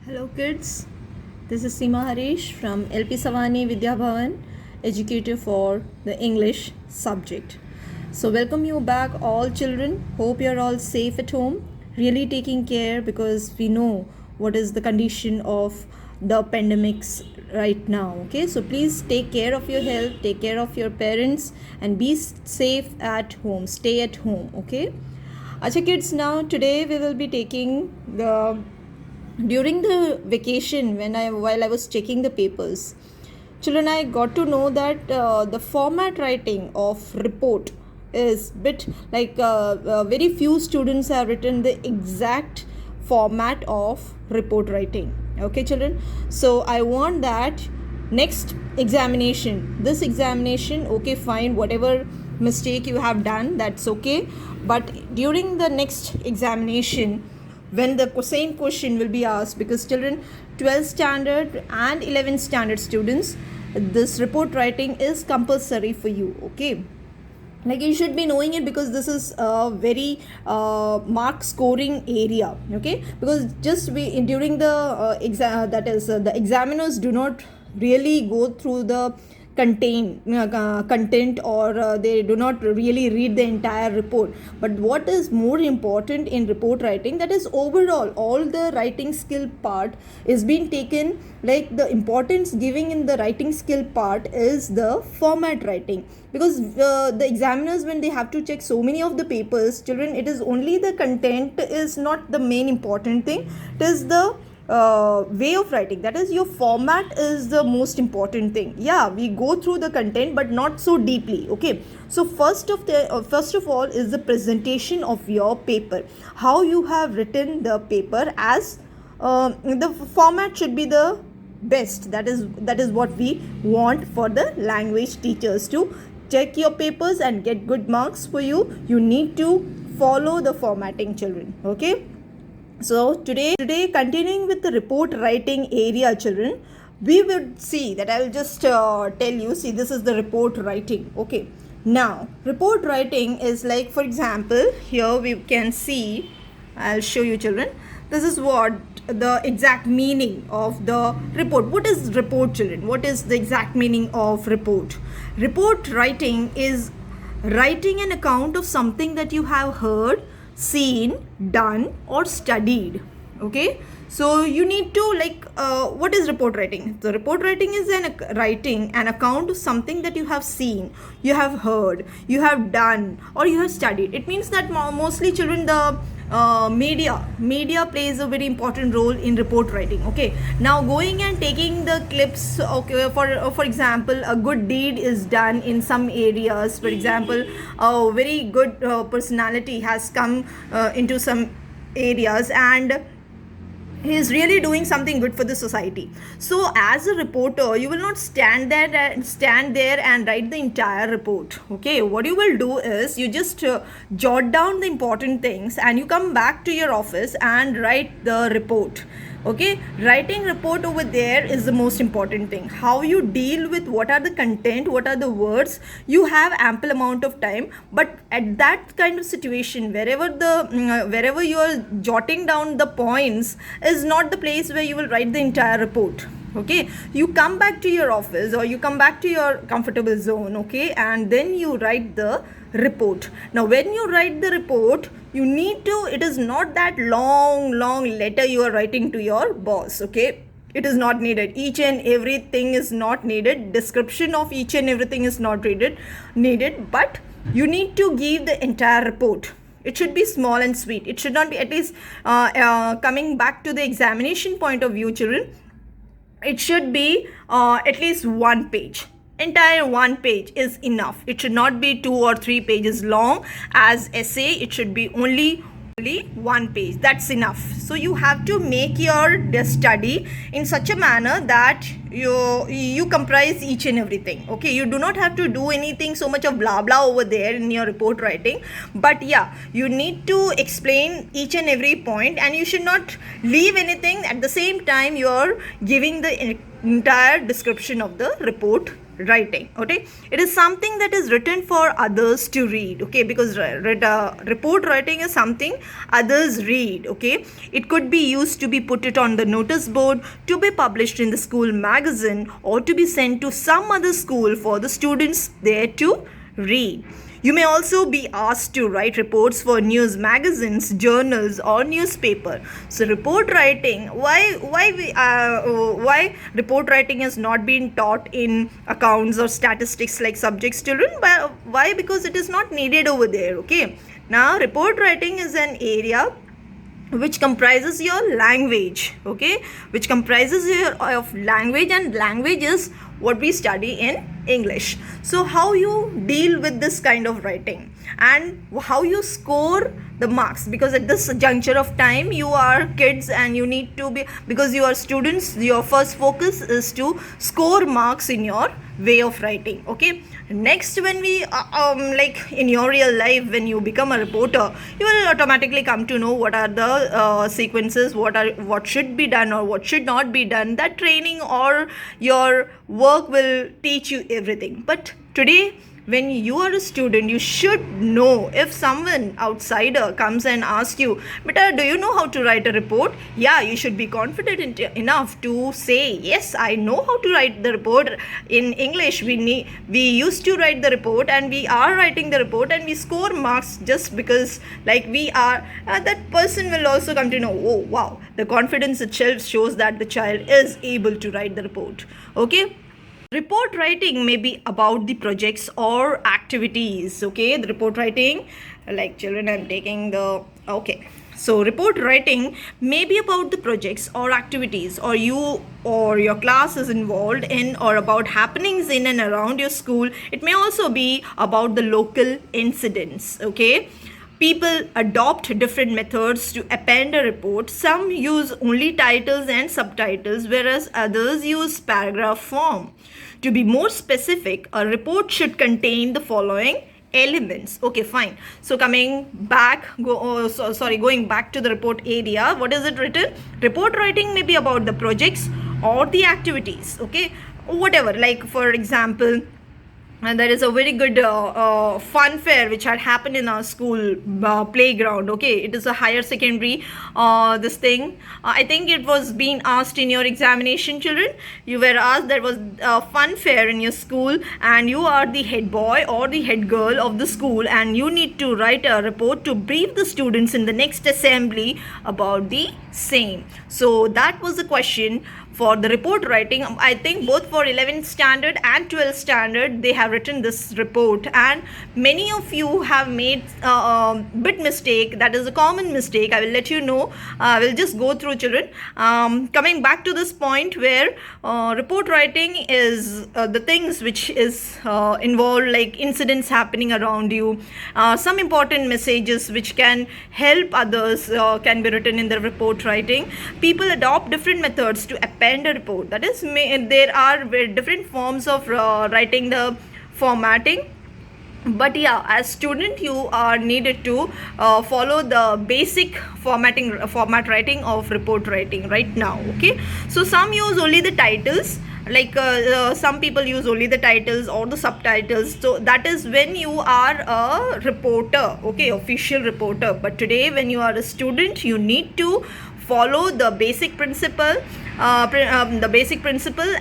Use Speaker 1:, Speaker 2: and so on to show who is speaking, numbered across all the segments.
Speaker 1: Hello kids, this is Seema Harish from LP Savani Vidya Bhavan, educator for the English subject. So welcome you back all children. Hope you're all safe at home, really taking care because we know what is the condition of the pandemics right now. Okay, so please take care of your health, take care of your parents and be safe at home, stay at home. Okay. Acha kids, now today we will be taking the during the vacation while I was checking the papers, children, I got to know that the format writing of report is bit like very few students have written the exact format of report writing. Okay children, so I want that next examination, this examination, okay fine, whatever mistake you have done, that's okay, but during the next examination when the same question will be asked, because children, 12th standard and 11th standard students, this report writing is compulsory for you. Okay, like you should be knowing it because this is a very mark scoring area. Okay, because just we during the exam, that is the examiners do not really go through the content, or they do not really read the entire report, but what is more important in report writing, that is overall all the writing skill part is being taken, like the importance giving in the writing skill part is the format writing, because the examiners, when they have to check so many of the papers, children, it is only the content is not the main important thing, it is the way of writing, that is your format is the most important thing. Yeah, we go through the content but not so deeply. Okay, so first of all is the presentation of your paper, how you have written the paper, as the format should be the best. That is what we want for the language teachers to check your papers and get good marks for you. You need to follow the formatting, children. Okay, so today continuing with the report writing area, children, we would see that I will just tell you, see, this is the report writing. Okay, now report writing is like, for example, here we can see, I'll show you children, this is what the exact meaning of the report. What is report, children? What is the exact meaning of report? Report writing is writing an account of something that you have heard, seen, done or studied. Okay, so you need to like what is report writing? The report writing is writing an account of something that you have seen, you have heard, you have done or you have studied. It means that mostly children, the media plays a very important role in report writing. Okay, now going and taking the clips, okay, for example, a good deed is done in some areas. For example, a very good personality has come into some areas and he is really doing something good for the society. So as a reporter, you will not stand there and write the entire report. Okay, what you will do is you just jot down the important things and you come back to your office and write the report. Okay, writing report over there is the most important thing. How you deal with what are the content, what are the words, you have ample amount of time, but at that kind of situation, wherever you are jotting down the points is not the place where you will write the entire report. Okay, you come back to your office or you come back to your comfortable zone. Okay, and then you write the report. Now when you write the report, you need to, it is not that long letter you are writing to your boss. Okay, it is not needed, each and everything is not needed, description of each and everything is not needed, but you need to give the entire report. It should be small and sweet. It should not be, at least coming back to the examination point of view, children, it should be at least one page. Entire one page is enough. It should not be 2 or 3 pages long as essay. It should be only one page. That's enough. So you have to make your study in such a manner that you comprise each and everything. Okay, you do not have to do anything so much of blah blah over there in your report writing, but yeah, you need to explain each and every point and you should not leave anything. At the same time, you are giving the entire description of the report writing. Okay, it is something that is written for others to read. Okay, because report writing is something others read. Okay, it could be used to be put it on the notice board, to be published in the school magazine, or to be sent to some other school for the students there to read. You may also be asked to write reports for news magazines, journals, or newspaper. So report writing, why report writing has not been taught in accounts or statistics like subjects children? But why? Because it is not needed over there. Okay. Now report writing is an area which comprises your language, okay, which comprises your of language, and language is what we study in English. So how you deal with this kind of writing and how you score the marks, because at this juncture of time you are kids and you need to be, because you are students, your first focus is to score marks in your way of writing. Okay, next, when we like in your real life, when you become a reporter, you will automatically come to know what are the sequences, what should be done or what should not be done. That training or your work will teach you everything. But today, when you are a student, you should know, if someone outsider comes and asks you, "Beta, do you know how to write a report?" Yeah, you should be confident enough to say, "Yes, I know how to write the report." In English, we used to write the report, and we are writing the report, and we score marks just because like we are. That person will also come to know, oh wow, the confidence itself shows that the child is able to write the report. Okay. Report writing may be about the projects or activities. Okay, the report writing, like children, I'm taking the, okay. So report writing may be about the projects or activities or you or your class is involved in, or about happenings in and around your school. It may also be about the local incidents. Okay. People adopt different methods to append a report. Some use only titles and subtitles, whereas others use paragraph form. To be more specific, a report should contain the following elements. Okay, fine. So coming back, going back to the report area, what is it written? Report writing may be about the projects or the activities. Okay, whatever. Like for example, and there is a very good fun fair which had happened in our school playground. Okay, it is a higher secondary this thing. I think it was being asked in your examination, children. You were asked, there was a fun fair in your school and you are the head boy or the head girl of the school, and you need to write a report to brief the students in the next assembly about the same. So that was the question for the report writing. I think both for 11th standard and 12th standard they have written this report, and many of you have made bit mistake. That is a common mistake. I will let you know. I will just go through, children. Coming back to this point where report writing is the things which is involved like incidents happening around you, some important messages which can help others can be written in the report writing. People adopt different methods to append a report. That is, there are different forms of writing the formatting. But yeah, as student you are needed to follow the basic format writing of report writing right now. Okay, so some use only the titles, like some people use only the titles or the subtitles. So that is when you are a reporter, okay, official reporter. But today when you are a student, you need to follow the basic principle,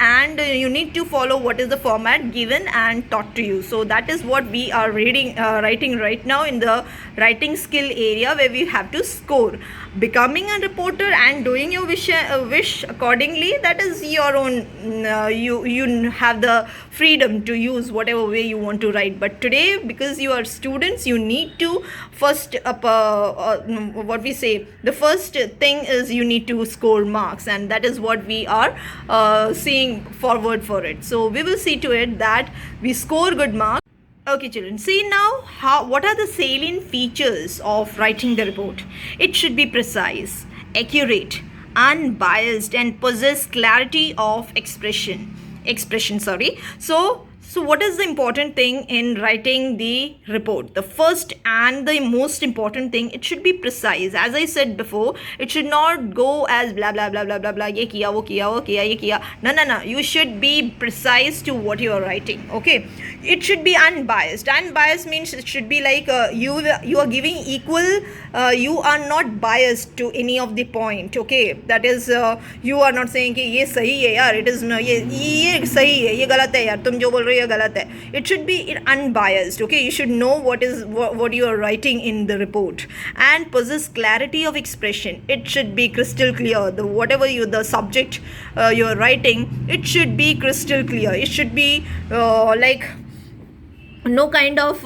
Speaker 1: and you need to follow what is the format given and taught to you. So that is what we are writing right now in the writing skill area, where we have to score. Becoming a reporter and doing your wish accordingly, that is your own. You have the freedom to use whatever way you want to write. But today, because you are students, you need to first what we say, the first thing is you need to score marks, and that is what we are seeing forward for it. So we will see to it that we score good marks. Okay, children, see now what are the salient features of writing the report. It should be precise, accurate, unbiased, and possess clarity of expression. So So, what is the important thing in writing the report? The first and the most important thing, it should be precise. As I said before, it should not go as blah blah blah blah blah blah. Ye kiya, wo kiya, wo kiya, ye kiya. No, no, no. You should be precise to what you are writing. Okay. It should be unbiased. Unbiased means it should be like you are giving equal. You are not biased to any of the point. Okay. That is you are not saying कि ये सही है यार. It is no ये सही है, ये गलत है यार. तुम जो बोल रहे हो ये गलत है. It should be unbiased. Okay. You should know what you are writing in the report and possess clarity of expression. It should be crystal clear. Whatever the subject you are writing, it should be crystal clear. It should be like no kind of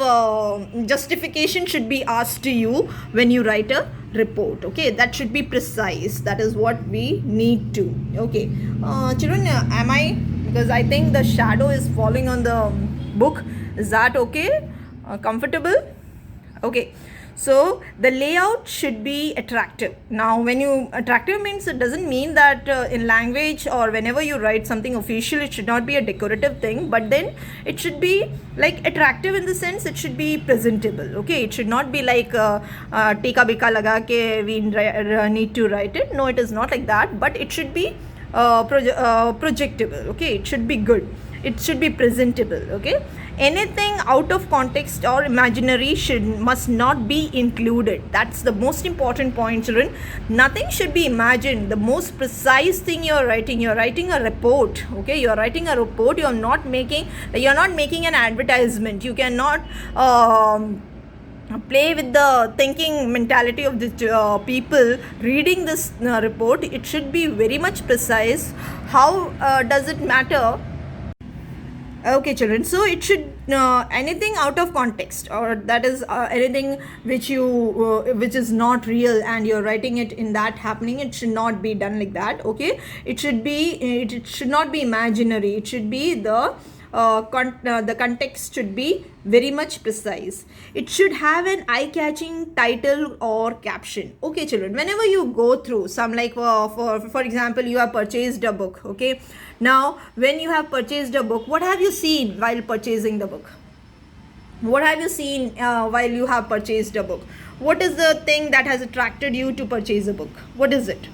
Speaker 1: justification should be asked to you when you write a report. Okay, that should be precise. That is what we need to. Okay, children, am I, because I think the shadow is falling on the book, is that okay? Comfortable? Okay, so the layout should be attractive. Now when you attractive means, it doesn't mean that in language or whenever you write something official, it should not be a decorative thing, but then it should be like attractive in the sense it should be presentable. Okay, it should not be like tika bika laga ke we need to write it. No, it is not like that, but it should be projectable. Okay, it should be good, it should be presentable. Okay, anything out of context or imaginary must not be included. That's the most important point, children. Nothing should be imagined. The most precise thing you're writing a report. Okay, you're writing a report. You're not making an advertisement. You cannot play with the thinking mentality of the people reading this report. It should be very much precise. How does it matter? Okay, children, so it should anything out of context, or that is anything which which is not real and you're writing it in that happening, it should not be done like that. Okay, it should not be imaginary. It should be the context should be very much precise. It should have an eye-catching title or caption. Okay, children, whenever you go through some, like for example, you have purchased a book. Okay, now when you have purchased a book, what have you seen while purchasing the book? What have you seen while you have purchased a book? What is the thing that has attracted you to purchase a book? What is it?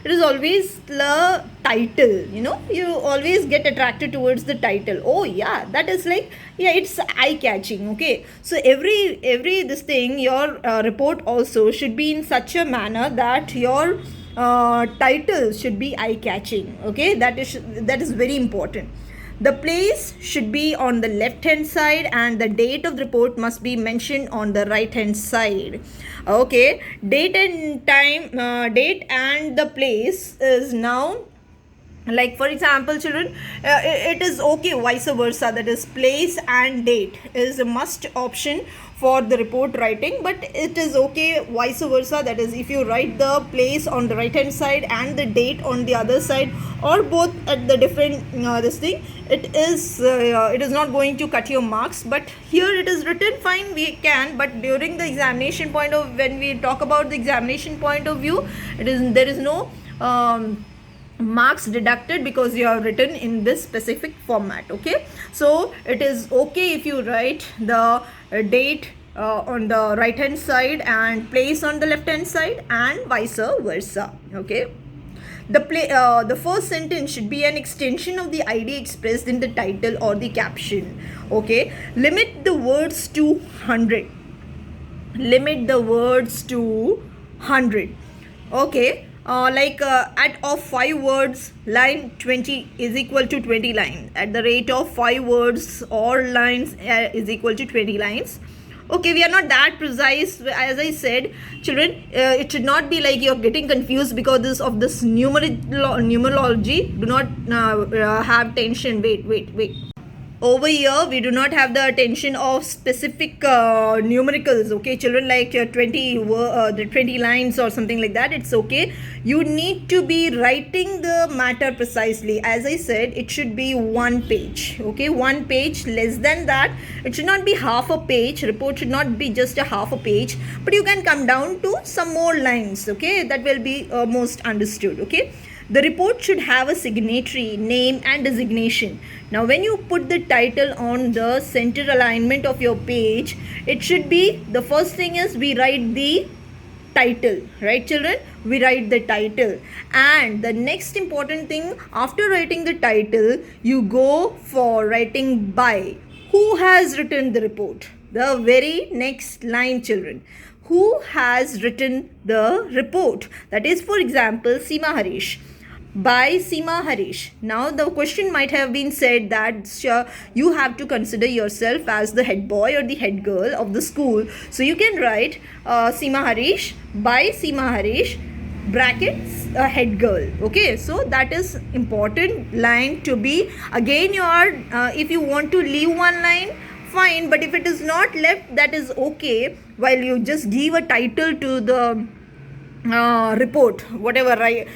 Speaker 1: It is always the title. You always get attracted towards the title. Oh yeah, that is like, yeah, it's eye catching. Okay, so every this thing, your report also should be in such a manner that your title should be eye catching. Okay, that is very important. The place should be on the left hand side and the date of the report must be mentioned on the right hand side. Okay, date and time, date and the place is now, like for example, children, it is okay vice versa, that is place and date is a must option for the report writing, but it is okay vice versa, that is if you write the place on the right hand side and the date on the other side, or both at the different this thing, it is not going to cut your marks. But here it is written fine, we can, but during the examination point of, when we talk about the examination point of view, there is no marks deducted because you have written in this specific format. Okay, so it is okay if you write the date on the right hand side and place on the left hand side and vice versa. Okay, the first sentence should be an extension of the idea expressed in the title or the caption. Okay, limit the words to 100. Limit the words to 100. Okay, at of 5 words, line 20 is equal to 20 lines. At the rate of 5 words or lines is equal to 20 lines. Okay, we are not that precise. As I said, children, it should not be like you're getting confused because of this numerology. Do not have tension. Wait. Over here, we do not have the attention of specific numericals. Okay, children, like 20 lines or something like that. It's okay. You need to be writing the matter precisely. As I said, it should be 1 page. Okay, 1 page. Less than that, it should not be half a page. Report should not be just a half a page. But you can come down to some more lines. Okay, that will be most understood. Okay. The report should have a signatory, name and designation. Now when you put the title on the center alignment of your page, it should be, the first thing is we write the title, right children? We write the title, and the next important thing, after writing the title, you go for writing by. Who has written the report? The very next line, children. Who has written the report? That is, for example, Seema Harish. By Seema Harish. Now the question might have been said that you have to consider yourself as the head boy or the head girl of the school. So you can write Seema Harish, by Seema Harish, brackets head girl. Okay, so that is important line to be. Again, you are if you want to leave one line, fine, but if it is not left, that is okay. While you just give a title to the report, whatever, right?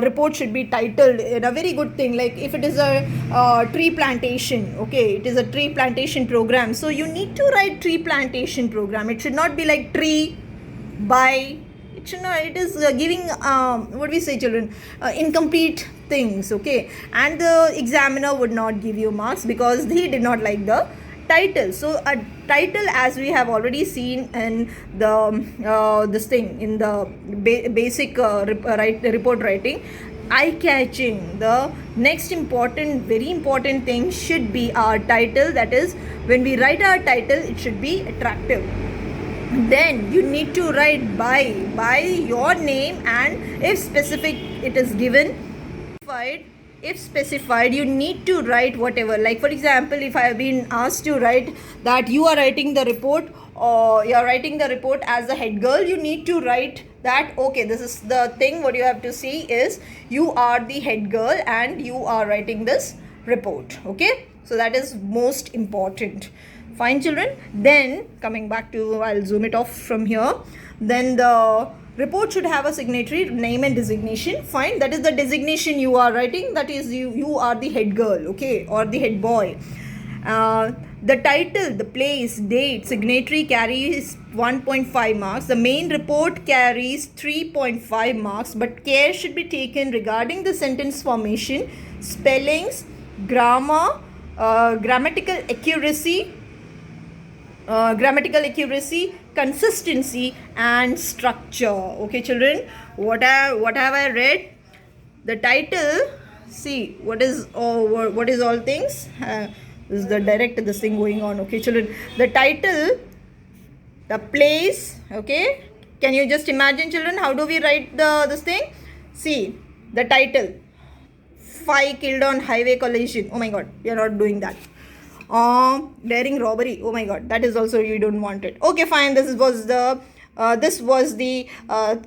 Speaker 1: Report should be titled in a very good thing, like if it is a tree plantation, okay, it is a tree plantation program, so you need to write tree plantation program. It should not be like tree by, it should not, it is giving what we say, children, incomplete things, okay, and the examiner would not give you marks because he did not like the title. So a title, as we have already seen in the this thing in the basic report writing, eye-catching. The next important, very important thing should be our title. That is, when we write our title, it should be attractive. Then you need to write by your name, and if specific it is given, if specified, you need to write whatever. Like for example, if I have been asked to write that you are writing the report, or you are writing the report as a head girl, you need to write that, okay, this is the thing. What you have to see is you are the head girl and you are writing this report. Okay, so that is most important. Fine, children. Then coming back to, I'll zoom it off from here. Then the report should have a signatory, name and designation. Fine, that is the designation you are writing, that is you are the head girl, okay, or the head boy. The title, the place, date, signatory carries 1.5 marks. The main report carries 3.5 marks, but care should be taken regarding the sentence formation, spellings, grammar, grammatical accuracy, consistency and structure. Okay, children, what have I read? The title, see what is all things. This is the direct this thing going on. Okay, children, the title, the place. Okay, can you just imagine, children, how do we write this thing? See the title, 5 killed on highway collision. Oh my god, we are not doing that. Daring robbery. Oh my god, that is also, you don't want it. Okay, fine. This was the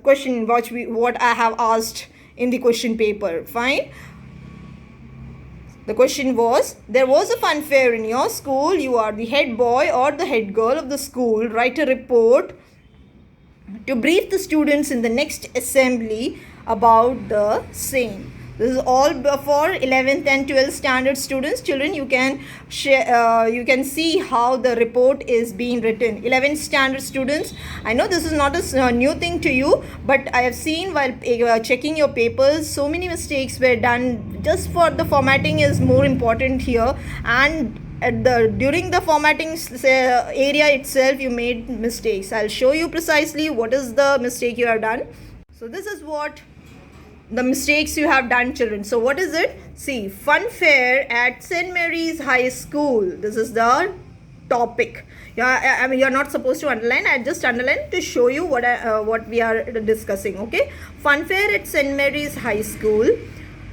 Speaker 1: question what I have asked in the question paper. Fine. The question was, there was a fun fair in your school. You are the head boy or the head girl of the school. Write a report to brief the students in the next assembly about the same. This is all for 11th and 12th standard students. Children, you can share, you can see how the report is being written. 11th standard students, I know this is not a new thing to you, but I have seen while checking your papers, so many mistakes were done. Just for the formatting is more important here, and during the formatting area itself, you made mistakes. I'll show you precisely what is the mistake you have done. So this is what the mistakes you have done, children. So what is it? See, fun fair at St. Mary's High School. This is the topic. Yeah, I mean, you're not supposed to underline. I just underline to show you what we are discussing. Okay, fun fair at St. Mary's High School.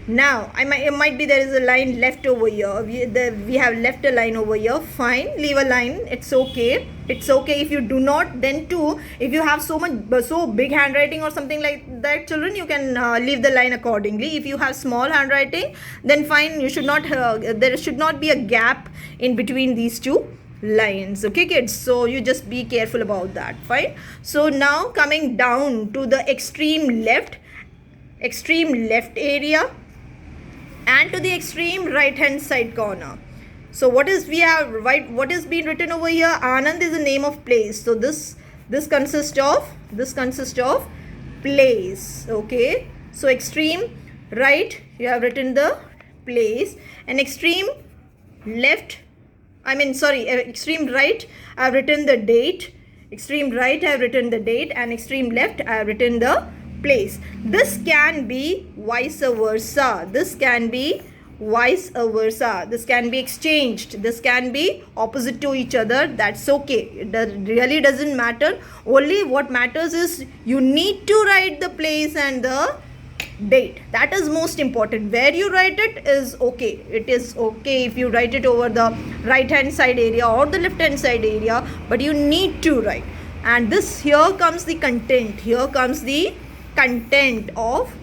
Speaker 1: Now, it might be there is a line left over here. We have left a line over here. Fine, leave a line. It's okay. It's okay if you do not. Then too, if you have so big handwriting or something like that, children, you can leave the line accordingly. If you have small handwriting, then fine. You should not. There should not be a gap in between these two lines. Okay, kids. So you just be careful about that. Fine. So now coming down to the extreme left area, and to the extreme right hand side corner. So what is what is being written over here? Anand is the name of place. So this consists of place. Okay, so extreme right, you have written the place, and extreme right, I have written the date. Extreme right, I have written the date, and extreme left, I have written the place. This can be vice versa. This can be vice versa. This can be exchanged. This can be opposite to each other. That's okay. It really doesn't matter. Only what matters is you need to write the place and the date. That is most important. Where you write it is okay. It is okay if you write it over the right hand side area or the left hand side area, but you need to write. And this, here comes the content. Here comes the content of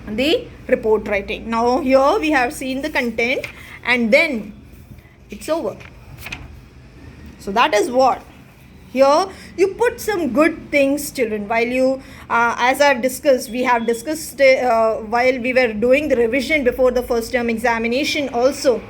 Speaker 1: the report writing. Now here we have seen the content, and then it's over. So that is what. Here you put some good things, children, while you as I've discussed, we have discussed while we were doing the revision before the first term examination also.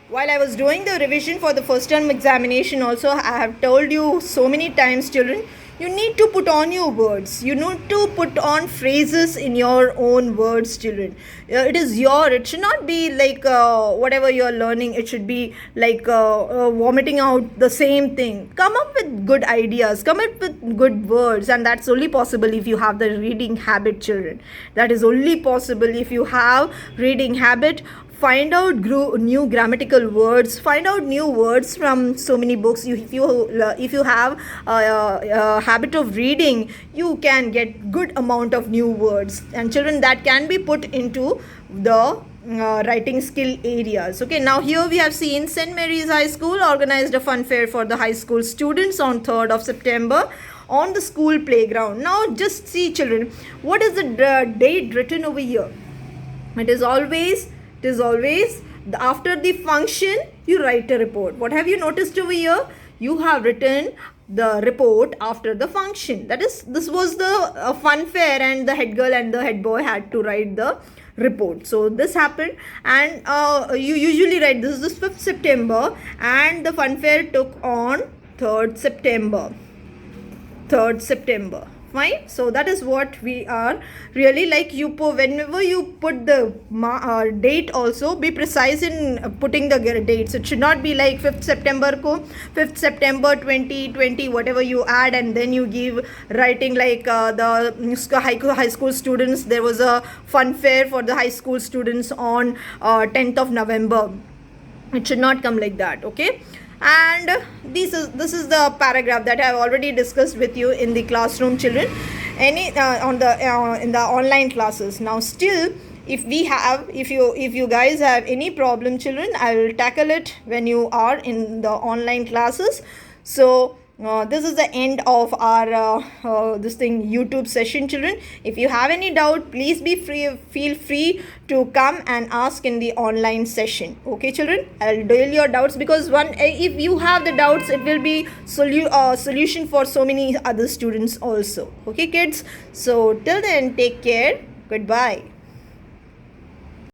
Speaker 1: While I was doing the revision for the first term examination also, I have told you so many times, children, you need to put on your words. You need to put on phrases in your own words, children. It is it should not be like whatever you are learning, it should be like vomiting out the same thing. Come up with good ideas, come up with good words, and that's only possible if you have the reading habit, children. That is only possible if you have reading habit. Find out new grammatical words, find out new words from so many books. If you have a habit of reading, you can get good amount of new words, and children, that can be put into the writing skill areas. Okay, now here we have seen St. Mary's High School organized a fun fair for the high school students on 3rd of September on the school playground. Now just see, children, what is the date written over here? It is always after the function you write a report. What have you noticed over here? You have written the report after the function. That is, this was the fun fair, and the head girl and the head boy had to write the report. So this happened, and you usually write, this is the 5th September, and the fun fair took on 3rd September. Fine. So that is what we are really like. You whenever you put the date, also be precise in putting the dates. It should not be like 5th September 2020, whatever you add, and then you give writing like the high school students. There was a fun fair for the high school students on 10th of November. It should not come like that. Okay. And this is the paragraph that I have already discussed with you in the classroom, children, in the online classes. Now still, if you guys have any problem, children, I will tackle it when you are in the online classes. So this is the end of our YouTube session, children. If you have any doubt, please feel free to come and ask in the online session. Okay, children, I'll deal your doubts, because if you have the doubts, it will be solution for so many other students also. Okay, kids, so till then, take care. Goodbye.